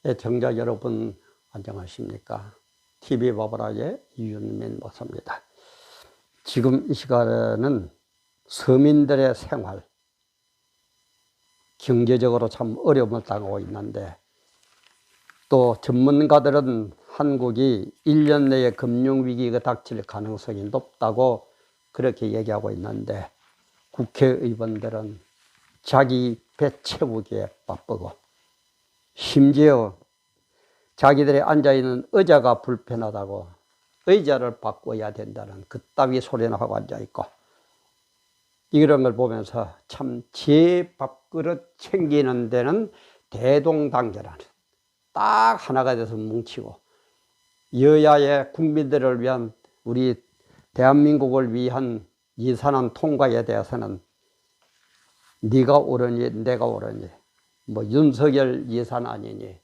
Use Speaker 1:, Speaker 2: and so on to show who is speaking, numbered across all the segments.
Speaker 1: 애청자 여러분 안녕하십니까? TV바보라의 이윤민 목사입니다. 지금 이 시간에는 서민들의 생활, 경제적으로 참 어려움을 당하고 있는데, 또 전문가들은 한국이 1년 내에 금융위기가 닥칠 가능성이 높다고 그렇게 얘기하고 있는데, 국회의원들은 자기 배 채우기에 바쁘고, 심지어 자기들이 앉아있는 의자가 불편하다고 의자를 바꿔야 된다는 그따위 소리나 하고 앉아있고, 이런 걸 보면서 참 제 밥그릇 챙기는 데는 대동단계라는 딱 하나가 돼서 뭉치고, 여야의 국민들을 위한, 우리 대한민국을 위한 예산안 통과에 대해서는 네가 옳으니 내가 옳으니, 뭐 윤석열 예산 아니니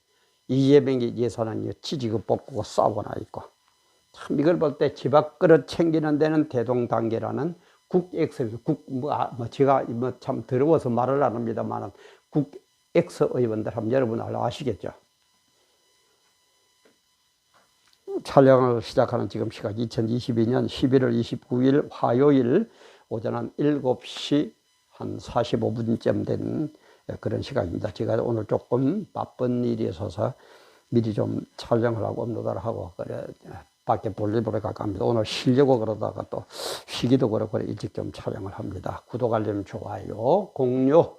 Speaker 1: 이재명의 예산안이 지지고 뽑고 싸우거나 있고, 참 이걸 볼 때 집 앞그릇 챙기는 데는 대동단계라는 국엑스, 제가 참 더러워서 말을 안 합니다만, 국엑스 의원들 하면 여러분 아시겠죠? 촬영을 시작하는 지금 시각 2022년 11월 29일 화요일 오전 한 7시 한 45분쯤 된 그런 시각입니다. 제가 오늘 조금 바쁜 일이 있어서 미리 좀 촬영을 하고 업로드를 하고, 그래 밖에 볼일보러 가깝니다. 오늘 쉬려고 그러다가 또 쉬기도 그렇고 일찍 좀 촬영을 합니다. 구독, 알림, 좋아요, 공유,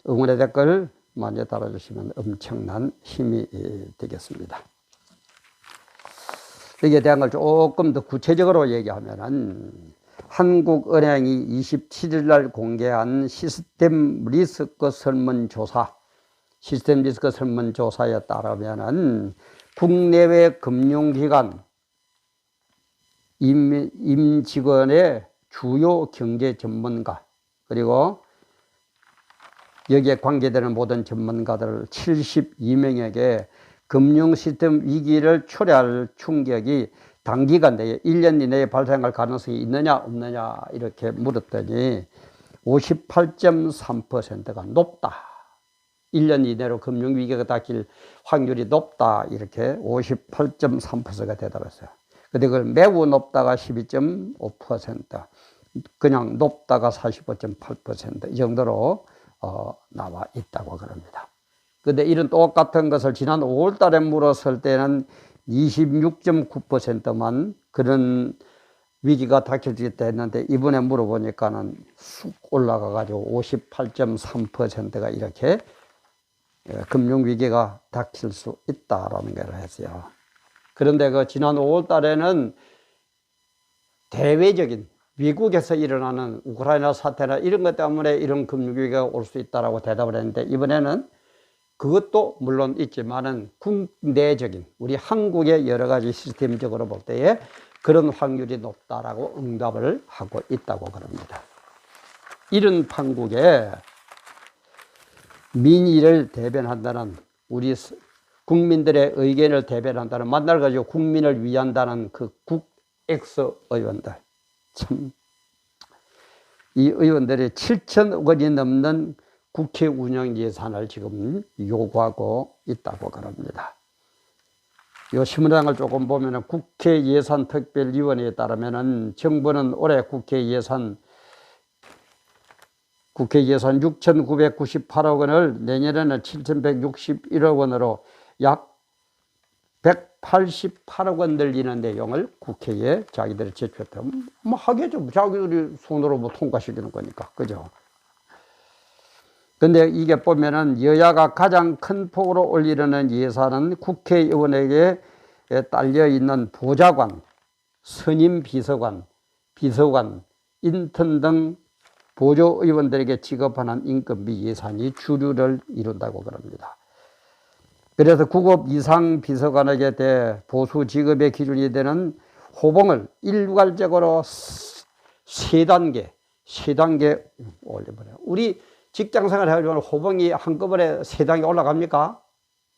Speaker 1: 응원의 댓글 많이 달아주시면 엄청난 힘이 되겠습니다. 여기에 대한 걸 조금 더 구체적으로 얘기하면은, 한국은행이 27일 날 공개한 시스템 리스크 설문조사에 따르면은 국내외 금융기관 임직원의 주요 경제 전문가, 그리고 여기에 관계되는 모든 전문가들 72명에게 금융 시스템 위기를 초래할 충격이 단기간 내에 1년 이내에 발생할 가능성이 있느냐 없느냐 이렇게 물었더니 58.3%가 높다. 1년 이내로 금융위기가 닥칠 확률이 높다. 이렇게 58.3%가 대답했어요. 근데 그걸 매우 높다가 12.5%, 그냥 높다가 45.8% 이 정도로 나와 있다고 그럽니다. 근데 이런 똑같은 것을 지난 5월 달에 물었을 때는 26.9%만 그런 위기가 닥칠 수 있다 했는데, 이번에 물어보니까는 쑥 올라가가지고 58.3%가 이렇게 금융위기가 닥칠 수 있다라는 걸 했어요. 그런데 그 지난 5월 달에는 대외적인 미국에서 일어나는 우크라이나 사태나 이런 것 때문에 이런 금융위기가 올 수 있다라고 대답을 했는데, 이번에는 그것도 물론 있지만은 국내적인 우리 한국의 여러 가지 시스템적으로 볼 때에 그런 확률이 높다라고 응답을 하고 있다고 그럽니다. 이런 판국에 민의를 대변한다는, 우리 국민들의 의견을 대변한다는, 만날 가지고 국민을 위한다는 그 국엑스 의원들, 참 이 의원들이 7천억 원이 넘는 국회 운영 예산을 지금 요구하고 있다고 그럽니다. 이 신문장을 조금 보면은 국회 예산특별위원회에 따르면은 정부는 올해 국회 예산 6,998억 원을 내년에는 7,161억 원으로 약 188억 원 늘리는 내용을 국회에 자기들이 제출했다. 뭐 하겠죠. 자기들이 손으로 뭐 통과시키는 거니까. 그죠? 근데 이게 보면은 여야가 가장 큰 폭으로 올리려는 예산은 국회의원에게 딸려 있는 보좌관, 선임 비서관, 인턴 등 보조의원들에게 지급하는 인건비 예산이 주류를 이룬다고 그럽니다. 그래서 9급 이상 비서관에게 대해 보수 지급의 기준이 되는 호봉을 일괄적으로 세 단계 올려버려요. 우리 직장생활 해가지고 호봉이 한꺼번에 세 단계 올라갑니까?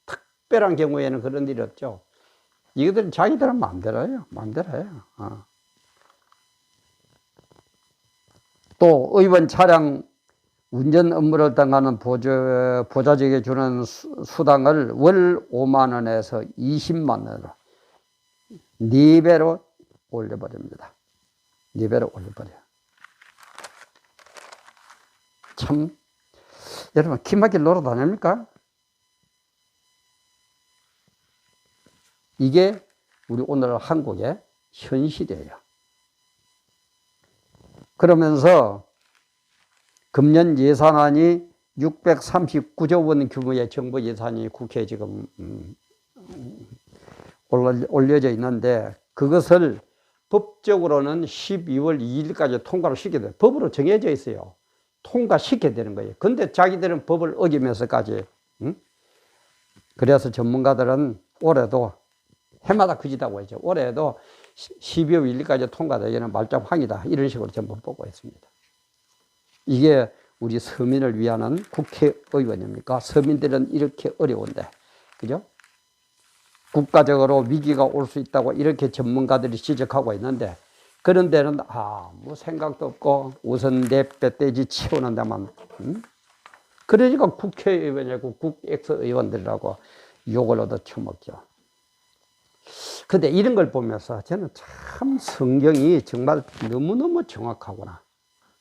Speaker 1: 특별한 경우에는 그런 일이 없죠. 이것들은 자기들은 마음대로 해요. 또 의원 차량 운전 업무를 당하는 보좌직에 주는 수당을 월 5만 원에서 20만 원으로 4배로 올려버립니다. 4배로 올려버려요. 참, 여러분, 기막힐 노릇 아닙니까? 이게 우리 오늘 한국의 현실이에요. 그러면서 금년 예산안이 639조 원 규모의 정부 예산이 국회에 지금 올려져 있는데 그것을 법적으로는 12월 2일까지 통과를 시켜야 돼요. 법으로 정해져 있어요. 통과시켜야 되는 거예요. 근데 자기들은 법을 어기면서까지 그래서 전문가들은 올해도 해마다 그지다고 했죠. 올해도 12월 1일까지 통과되기는 말짱황이다. 이런 식으로 전부 보고 있습니다. 이게 우리 서민을 위한 국회의원입니까? 서민들은 이렇게 어려운데, 그죠? 국가적으로 위기가 올 수 있다고 이렇게 전문가들이 지적하고 있는데, 그런 데는 아무 생각도 없고 우선 내 뱃돼지 치우는 데만, 그러니까 국회의원이고 국엑스의원들이라고 욕을 얻어 처먹죠. 근데 이런 걸 보면서 저는 참 성경이 정말 너무너무 정확하구나.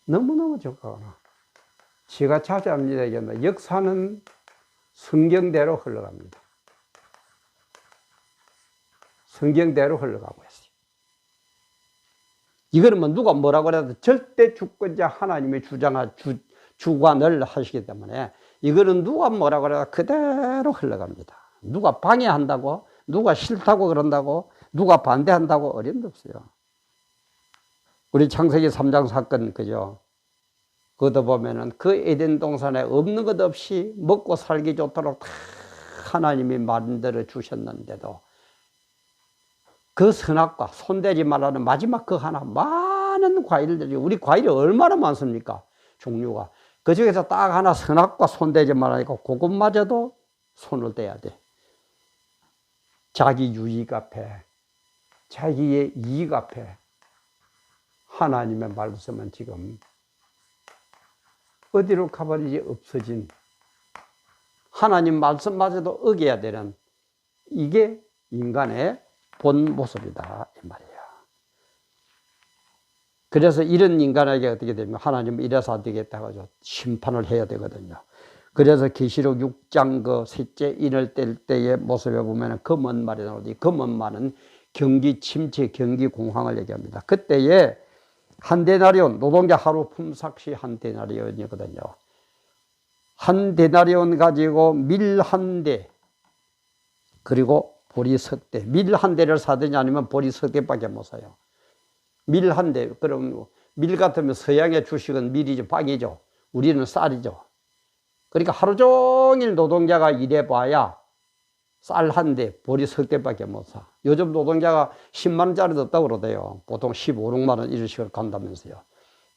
Speaker 1: 너무너무 정확하구나. 제가 자주 합니다. 얘기합니다. 역사는 성경대로 흘러갑니다. 성경대로 흘러가고 있어요. 이거는 뭐 누가 뭐라고 해도 절대 주권자 하나님의 주관을 하시기 때문에 이거는 누가 뭐라고 해도 그대로 흘러갑니다. 누가 방해한다고, 누가 싫다고 그런다고, 누가 반대한다고 어림도 없어요. 우리 창세기 3장 사건, 그죠? 그것도 보면은 그 에덴 동산에 없는 것 없이 먹고 살기 좋도록 다 하나님이 만들어 주셨는데도 그 선악과 손대지 말라는 마지막 그 하나 많은 과일들이 우리 과일이 얼마나 많습니까? 종류가. 그 중에서 딱 하나 선악과 손대지 말라니까 그것마저도 손을 떼야 돼. 자기 유익 앞에, 자기의 이익 앞에 하나님의 말씀은 지금 어디로 가버리지 없어진 하나님 말씀마저도 어겨야 되는 이게 인간의 본 모습이다 이 말이에요. 그래서 이런 인간에게 어떻게 되면 하나님은 이래서 안 되겠다고 하죠. 심판을 해야 되거든요. 그래서 계시록 6장 그 셋째 인을 뗄 때의 모습에 보면 검은 말이 나오지. 검은 말은 경기 침체, 경기 공황을 얘기합니다. 그때에 한 데나리온, 노동자 하루 품삯이 한 데나리온이거든요. 한 데나리온 가지고 밀 한 대, 그리고 보리 석 대. 밀 한 대를 사든지 아니면 보리 석 대밖에 못 사요. 밀 한 대, 그럼 밀 같으면 서양의 주식은 밀이죠, 빵이죠. 우리는 쌀이죠. 그러니까 하루 종일 노동자가 일해봐야 쌀 한 대, 보리 석 대밖에 못 사. 요즘 노동자가 10만 원짜리도 없다고 그러대요. 보통 15, 6만 원 이런 식으로 간다면서요.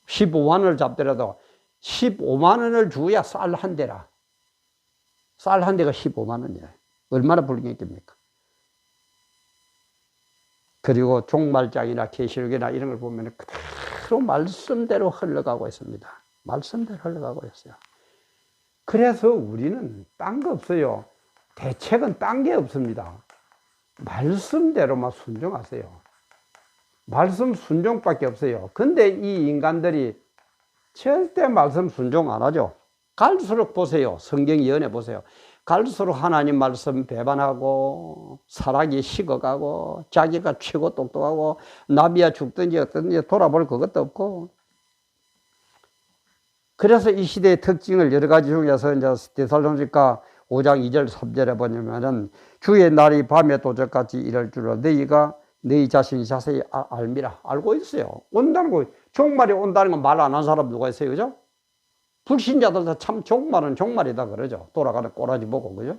Speaker 1: 15만 원을 잡더라도 15만 원을 주어야 쌀 한 대라. 쌀 한 대가 15만 원이에요. 얼마나 불경했겠습니까? 그리고 종말장이나 계시록이나 이런 걸 보면 그대로 말씀대로 흘러가고 있습니다. 말씀대로 흘러가고 있어요. 그래서 우리는 딴 거 없어요. 대책은 딴 게 없습니다. 말씀대로만 순종하세요. 말씀 순종밖에 없어요. 근데 이 인간들이 절대 말씀 순종 안 하죠. 갈수록 보세요. 성경 예언해 보세요. 갈수록 하나님 말씀 배반하고 사랑이 식어가고 자기가 최고 똑똑하고 나비야 죽든지 어떤지 돌아볼 그것도 없고. 그래서 이 시대의 특징을 여러 가지 중에서 이제 데살로니가 5장 2절 3절에 보면은 주의 날이 밤에 도적같이 이럴 줄로 너희가 너희 자신이 자세히 알미라. 알고 있어요. 온다는 거, 종말이 온다는 건 말 안 한 사람 누가 있어요, 그죠? 불신자들도 참 종말은 종말이다 그러죠. 돌아가는 꼬라지 보고, 그죠?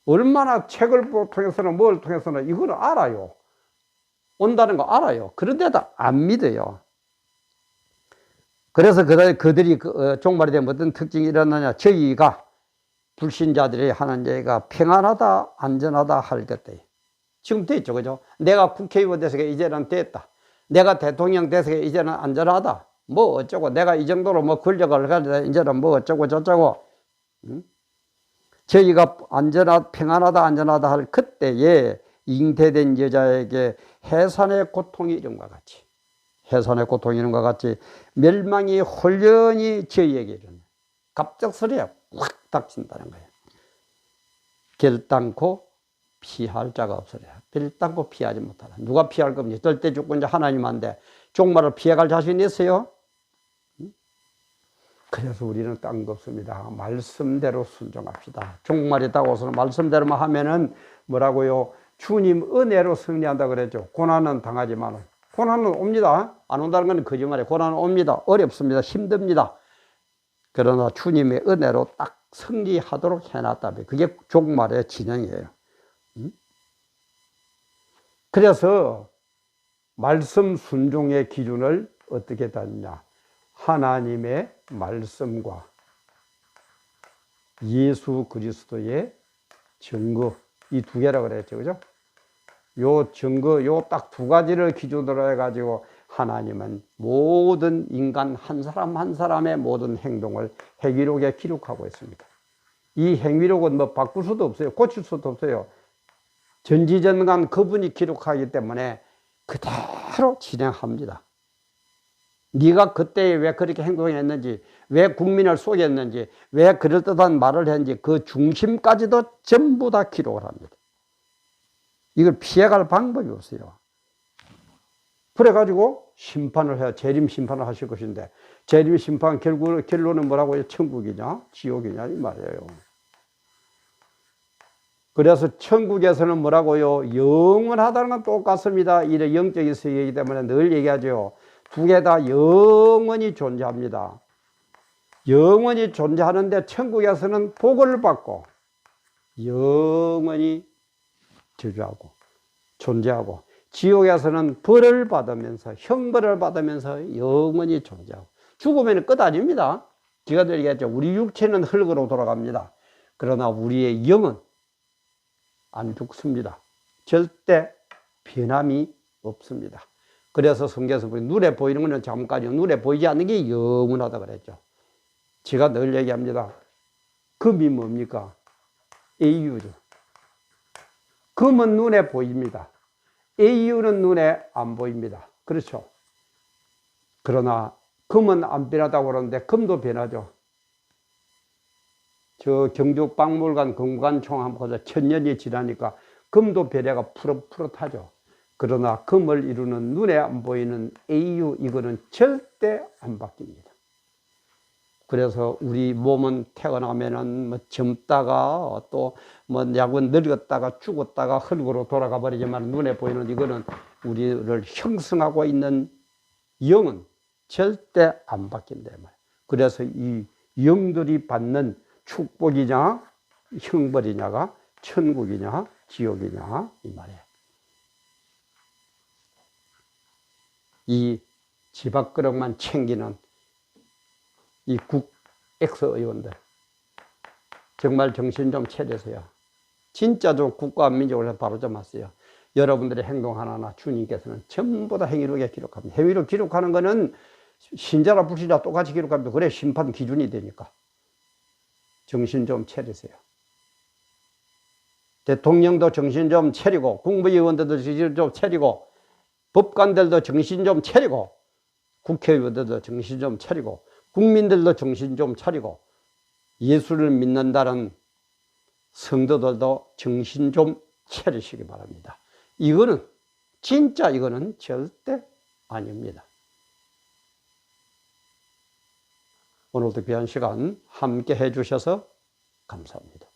Speaker 1: 얼마나 책을 통해서는 뭘 통해서는 이걸 알아요. 온다는 거 알아요. 그런데도 안 믿어요. 그래서 그들이 종말이 되면 어떤 특징이 일어나냐. 저희가 불신자들이 하는 얘기가 평안하다, 안전하다 할 것들. 지금 됐죠, 그죠? 내가 국회의원 돼서 이제는 됐다. 내가 대통령 돼서 이제는 안전하다. 뭐 어쩌고 내가 이 정도로 뭐 권력을 가지다 이제는 뭐 어쩌고 저쩌고. 저희가 평안하다 안전하다 할 그때에 잉태된 여자에게 해산의 고통이 이름과 같이, 해산의 고통이 이름과 같이 멸망이 홀연히 저희에게 이르는 갑작스레 확 닥친다는 거예요. 결단코 피할 자가 없으랴. 결단코 피하지 못하라. 누가 피할 겁니까? 절대 주권자 하나님한테 종말을 피해갈 자신이 있어요? 그래서 우리는 딴 거 없습니다. 말씀대로 순종합시다. 종말이 다가와서는 말씀대로만 하면은 뭐라고요? 주님 은혜로 승리한다 그랬죠. 고난은 당하지만 고난은 옵니다. 안 온다는 건 거짓말이에요. 고난은 옵니다. 어렵습니다. 힘듭니다. 그러나 주님의 은혜로 딱 승리하도록 해놨다면 그게 종말의 진영이에요. 그래서 말씀 순종의 기준을 어떻게 다느냐? 하나님의 말씀과 예수 그리스도의 증거, 이 두 개라 그랬죠. 그죠? 요 증거, 요 딱 두 가지를 기준으로 해가지고 하나님은 모든 인간 한 사람 한 사람의 모든 행동을 행위록에 기록하고 있습니다. 이 행위록은 뭐 바꿀 수도 없어요. 고칠 수도 없어요. 전지전간 그분이 기록하기 때문에 그대로 진행합니다. 네가 그때 왜 그렇게 행동했는지, 왜 국민을 속였는지, 왜 그럴듯한 말을 했는지 그 중심까지도 전부 다 기록을 합니다. 이걸 피해갈 방법이 없어요. 그래가지고 심판을 해야, 재림 심판을 하실 것인데, 재림 심판 결론은 뭐라고요? 천국이냐 지옥이냐 이 말이에요. 그래서 천국에서는 뭐라고요? 영원하다는 건 똑같습니다. 이래 영적인 세계이기 때문에 늘 얘기하죠. 두 개 다 영원히 존재합니다. 영원히 존재하는데 천국에서는 복을 받고 영원히 저주하고 존재하고, 지옥에서는 벌을 받으면서 형벌을 받으면서 영원히 존재하고, 죽으면 끝 아닙니다. 제가 늘 얘기했죠. 우리 육체는 흙으로 돌아갑니다. 그러나 우리의 영은 안 죽습니다. 절대 변함이 없습니다. 그래서 성경에서 눈에 보이는 것은 잠깐이요, 눈에 보이지 않는 게 영원하다 그랬죠. 제가 늘 얘기합니다. 금이 뭡니까? AU죠. 금은 눈에 보입니다. AU는 눈에 안 보입니다. 그렇죠? 그러나 금은 안 변하다고 그러는데 금도 변하죠. 저 경주 박물관 금관총 한번 보자. 1000년이 지나니까 금도 배래가 푸릇푸릇하죠. 그러나 금을 이루는 눈에 안 보이는 AU, 이거는 절대 안 바뀝니다. 그래서 우리 몸은 태어나면은 뭐 젊다가 또 뭐 약은 늙었다가 죽었다가 흙으로 돌아가 버리지만, 눈에 보이는 이거는 우리를 형성하고 있는 영은 절대 안 바뀐다 말이에요. 그래서 이 영들이 받는 축복이냐 형벌이냐가 천국이냐 지옥이냐 이 말이에요. 이 지밥그릇만 챙기는 이 국엑스 의원들, 정말 정신 좀 차리세요. 진짜 좀 국가 민족을 바로 잡았어요. 여러분들의 행동 하나하나 주님께서는 전부 다 행위록에 기록합니다. 행위록 기록하는 거는 신자나 불신자 똑같이 기록합니다. 그래 심판 기준이 되니까. 정신 좀 차리세요. 대통령도 정신 좀 차리고, 국무위원들도 정신 좀 차리고, 법관들도 정신 좀 차리고, 국회의원들도 정신 좀 차리고, 국민들도 정신 좀 차리고, 예수를 믿는다는 성도들도 정신 좀 차리시기 바랍니다. 이거는 진짜 이거는 절대 아닙니다. 오늘도 귀한 시간 함께 해주셔서 감사합니다.